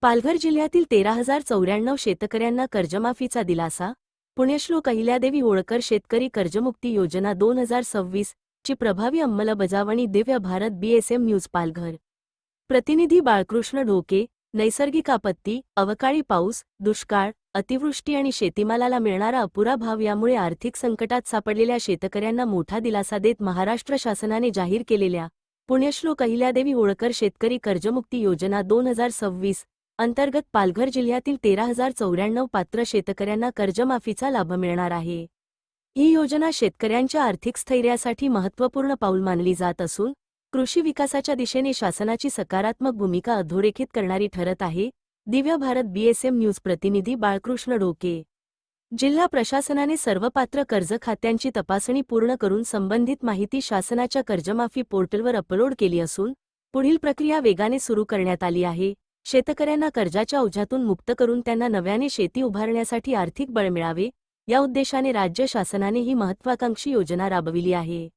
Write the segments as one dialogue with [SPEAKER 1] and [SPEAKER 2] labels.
[SPEAKER 1] पालघर जिल्ह्यातील 13,094 शेतकऱ्यांना कर्जमाफीचा दिलासा. पुण्यश्लोक अहिल्यादेवी होळकर शेतकरी कर्जमुक्ती योजना 2026 ची प्रभावी अंमलबजावणी. Divya Bharat BSM news Palghar. प्रतिनिधी बाळकृष्ण ढोके. नैसर्गिक आपत्ती, अवकाळी पाऊस, दुष्काळ, अतिवृष्टी आणि शेतीमालाला मिळणारा अपुरा भाव यामुळे आर्थिक संकटात सापडलेल्या शेतकऱ्यांना मोठा दिलासा देत महाराष्ट्र शासनाने जाहीर केलेल्या पुण्यश्लोक अहिल्यादेवी होळकर शेतकरी कर्जमुक्ती योजना 2026 अंतर्गत पालघर जिल्ह्यातील 13,094 पात्र शेतकऱ्यांना कर्जमाफीचा लाभ मिळणार आहे. ही योजना शेतकऱ्यांच्या आर्थिक स्थैर्यासाठी महत्त्वपूर्ण पाऊल मानली जात असून कृषी विकासाच्या दिशेने शासनाची सकारात्मक भूमिका अधोरेखित करणारी ठरत आहे. दिव्य भारत बीएसएम न्यूज प्रतिनिधी बाळकृष्ण ढोके. जिल्हा प्रशासनाने सर्व पात्र कर्ज खात्यांची तपासणी पूर्ण करून संबंधित माहिती शासनाच्या कर्जमाफी पोर्टलवर अपलोड केली असून पुढील प्रक्रिया वेगाने सुरू करण्यात आली आहे. शेतकऱ्यांना कर्जाच्या ओझ्यातून मुक्त करून त्यांना नव्याने शेती उभारण्यासाठी आर्थिक बळ मिळावे या उद्देशाने राज्य शासनाने ही महत्त्वाकांक्षी योजना राबविली आहे.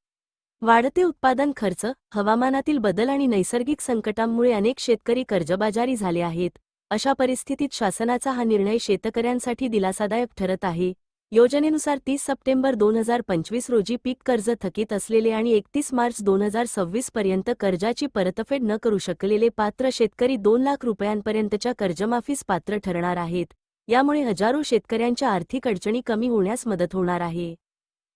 [SPEAKER 1] वाढते उत्पादन खर्च, हवामानातील बदल आणि नैसर्गिक संकटांमुळे अनेक शेतकरी कर्जबाजारी झाले आहेत. अशा परिस्थितीत शासनाचा हा निर्णय शेतकऱ्यांसाठी दिलासादायक ठरत आहे. योजनेनुसार 30 सप्टेंबर 2025 रोजी पीक कर्ज थकीत असलेले आणि 31 मार्च 2026 पर्यंत कर्जाची परतफेड न करू शकलेले पात्र शेतकरी 2 लाख रुपयांपर्यंतच्या कर्जमाफीस पात्र ठरणार आहेत. यामुळे हजारो शेतकऱ्यांच्या आर्थिक अडचणी कमी होण्यास मदत होणार आहे.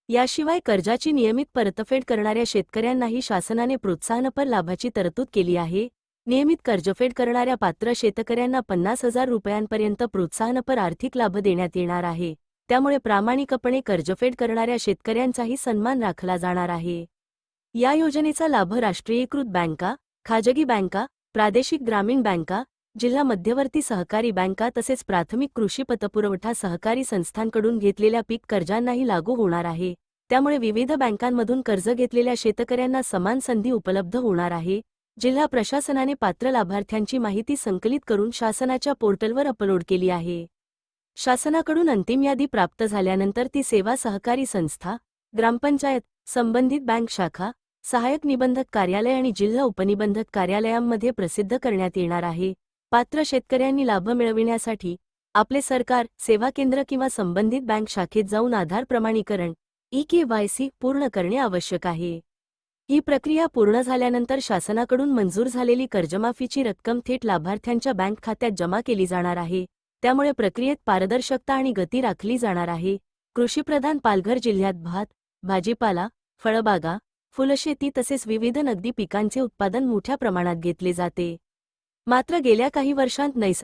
[SPEAKER 1] याशिवाय कर्जाची नियमित परतफेड करणाऱ्या शेतकऱ्यांनाही शासनाने प्रोत्साहनपर लाभाची तरतूद केली आहे. नियमित कर्जफेड करणाऱ्या पात्र शेतकऱ्यांना 50,000 रुपयांपर्यंत प्रोत्साहनपर आर्थिक लाभ देण्यात येणार आहे. त्यामुळे प्रामाणिकपणे कर्जफेड करणाऱ्या शेतकऱ्यांचाही सन्मान राखला जाणार आहे. या योजनेचा लाभ राष्ट्रीयीकृत बँका, खाजगी बँका, प्रादेशिक ग्रामीण बँका, जिल्हा मध्यवर्ती सहकारी बँका तसेच प्राथमिक कृषी पतपुरवठा सहकारी संस्थांकडून घेतलेल्या पीक कर्जांनाही लागू होणार आहे. त्यामुळे विविध बँकांमधून कर्ज घेतलेल्या शेतकऱ्यांना समान संधी उपलब्ध होणार आहे. जिल्हा प्रशासनाने पात्र लाभार्थ्यांची माहिती संकलित करून शासनाच्या पोर्टलवर अपलोड केली आहे. शासनाकडून अंतिम यादी प्राप्त झाल्यानंतर ती सेवा सहकारी संस्था, ग्रामपंचायत, संबंधित बँक शाखा, सहाय्यक निबंधक कार्यालय आणि जिल्हा उपनिबंधक कार्यालयांमध्ये प्रसिद्ध करण्यात येणार आहे. पात्र शेतकऱ्यांनी लाभ मिळविण्यासाठी आपले सरकार, सेवा केंद्र किंवा संबंधित बँक शाखेत जाऊन आधार प्रमाणीकरण (EKYC) पूर्ण करणे आवश्यक आहे. ही प्रक्रिया पूर्ण झाल्यानंतर शासनाकडून मंजूर झालेली कर्जमाफीची रक्कम थेट लाभार्थ्यांच्या बँक खात्यात जमा केली जाणार आहे. त्यामुळे प्रक्रियेत पारदर्शकता आणि गती राखली जाणार आहे. कृषीप्रधान पालघर जिल्ह्यात भात, भाजीपाला, फळबागा, फुलशेती तसेच विविध नगदी पिकांचे उत्पादन मोठ्या प्रमाणात घेतले जाते. मात्र गेल्या काही वर्षांत